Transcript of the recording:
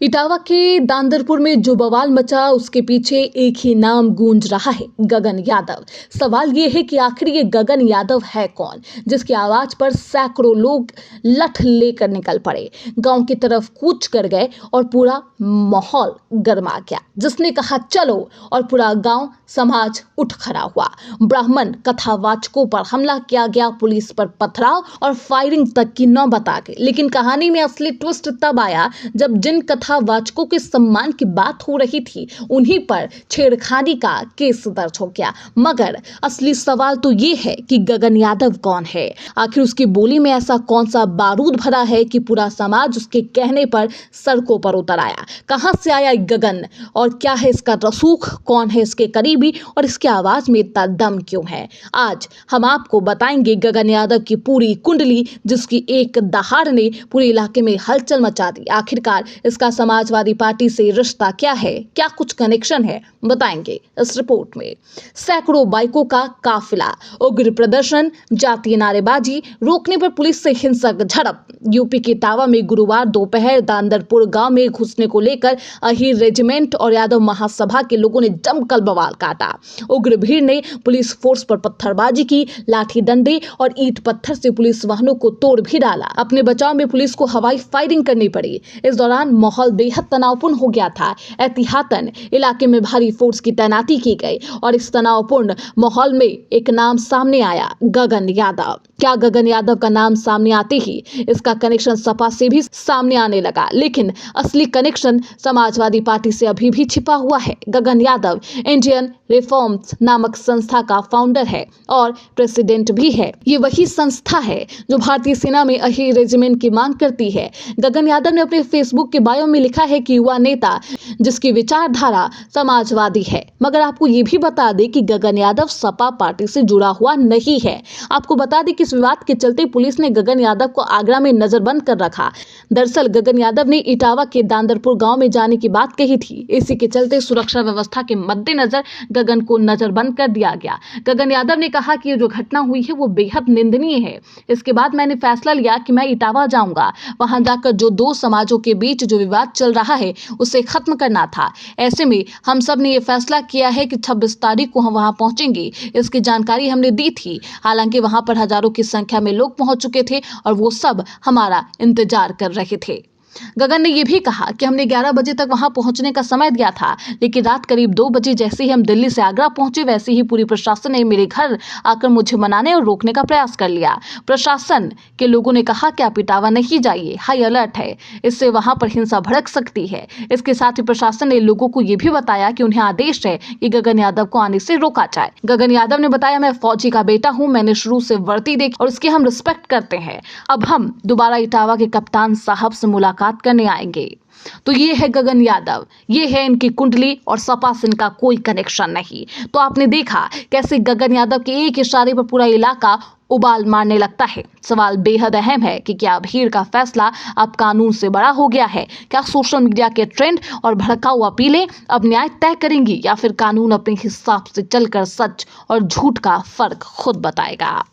इटावा के दांदरपुर में जो बवाल मचा उसके पीछे एक ही नाम गूंज रहा है, गगन यादव। सवाल ये है कि आखिर ये गगन यादव है कौन, जिसकी आवाज पर सैकड़ों लोग लठ लेकर निकल पड़े, गांव की तरफ कूच कर गए और पूरा माहौल गर्मा गया। जिसने कहा चलो और पूरा गांव समाज उठ खड़ा हुआ। ब्राह्मण कथावाचकों पर हमला किया गया, पुलिस पर पथराव और फायरिंग तक की नौबत आ गई। लेकिन कहानी में असली ट्विस्ट तब आया जब जिन कथावाचकों के सम्मान की बात हो रही थी उन्हीं पर छेड़खानी का केस दर्ज हो गया। मगर असली सवाल तो ये है कि गगन यादव कौन है। आखिर उसकी बोली में ऐसा कौन सा बारूद भरा है कि पूरा समाज उसके कहने पर सड़कों पर उतर आया। कहां से आया गगन और क्या है इसका रसूख, कौन है इसके करीबी और इसकी आवाज में इतना दम क्यों है। आज हम आपको बताएंगे गगन यादव की पूरी कुंडली, जिसकी एक दहाड़ ने पूरे इलाके में हलचल मचा दी। आखिरकार इसका समाजवादी पार्टी से रिश्ता क्या है, क्या कुछ कनेक्शन है, बताएंगे इस रिपोर्ट में। सैकड़ों बाइकों का काफिला, उग्र प्रदर्शन, जातीय नारेबाजी, रोकने पर पुलिस से हिंसक झड़प। यूपी के इटावा में गुरुवार दोपहर दांदरपुर गांव में घुसने को लेकर अहीर रेजिमेंट और यादव महासभा के लोगों ने जमकर बवाल काटा। उग्र भीड़ ने पुलिस फोर्स पर पत्थरबाजी की, लाठी डंडे और ईंट पत्थर से पुलिस वाहनों को तोड़ भी डाला। अपने बचाव में पुलिस को हवाई फायरिंग करनी पड़ी। इस दौरान माहौल बेहद तनावपूर्ण हो गया था। एहतियातन इलाके में भारी फोर्स की तैनाती की गई और इस तनावपूर्ण माहौल में एक नाम सामने आया, गगन यादव। क्या गगन यादव का नाम सामने आते ही इसका कनेक्शन सपा से भी सामने आने लगा, लेकिन असली कनेक्शन समाजवादी पार्टी से अभी भी छिपा हुआ है। गगन यादव इंडियन रिफॉर्म्स नामक संस्था का फाउंडर है और प्रेसिडेंट भी है। ये वही संस्था है जो भारतीय सेना में अहीर रेजिमेंट की मांग करती है। गगन यादव ने अपने फेसबुक के बायो में लिखा है कि युवा नेता जिसकी विचारधारा समाजवादी है। मगर आपको ये भी बता दें कि गगन यादव सपा पार्टी से जुड़ा हुआ नहीं है। आपको बता दें कि इस विवाद के चलते पुलिस ने गगन यादव को आगरा में नजरबंद कर रखा। दरअसल गगन यादव ने इटावा के दांदरपुर गांव में जाने की बात कही थी। इसी के चलते सुरक्षा व्यवस्था के मद्देनजर गगन को नजरबंद कर दिया गया। गगन यादव ने कहा कि जो घटना हुई है वो बेहद निंदनीय है। इसके बाद मैंने फैसला लिया कि मैं इटावा जाऊंगा। वहां जाकर जो दो समाजों के बीच जो विवाद चल रहा है उसे खत्म करना था। ऐसे में हम सब ने ये फैसला किया है कि 26 तारीख को हम वहां पहुंचेंगे। इसकी जानकारी हमने दी थी। हालांकि वहां पर हजारों की संख्या में लोग पहुंच चुके थे और वो सब हमारा इंतजार कर रहे थे। गगन ने यह भी कहा कि हमने 11 बजे तक वहां पहुंचने का समय दिया था, लेकिन रात करीब 2 बजे जैसे ही हम दिल्ली से आगरा पहुंचे वैसे ही पूरी प्रशासन ने मेरे घर आकर मुझे मनाने और रोकने का प्रयास कर लिया। प्रशासन के लोगों ने कहा कि आप इटावा नहीं जाइए, हाई अलर्ट है, इससे वहां पर हिंसा भड़क सकती है। इसके साथ ही प्रशासन ने लोगों को यह भी बताया कि उन्हें आदेश है कि गगन यादव को आने से रोका जाए। गगन यादव ने बताया, मैं फौजी का बेटा हूं, मैंने शुरू से वर्दी देखी और इसकी हम रिस्पेक्ट करते हैं। अब हम दोबारा इटावा के कप्तान साहब से मुलाकात करने आएंगे। तो ये है गगन यादव, ये है इनकी कुंडली और सपा से इनका कोई कनेक्शन नहीं। तो आपने देखा कैसे गगन यादव के एक इशारे पर पूरा इलाका उबाल मारने लगता है। सवाल बेहद अहम है कि क्या भीड़ का फैसला अब कानून से बड़ा हो गया है? क्या सोशल मीडिया के ट्रेंड और भड़काऊ अपीलें अब न्याय तय करेंगी या फिर कानून अपने हिसाब से चलकर सच और झूठ का फर्क खुद बताएगा?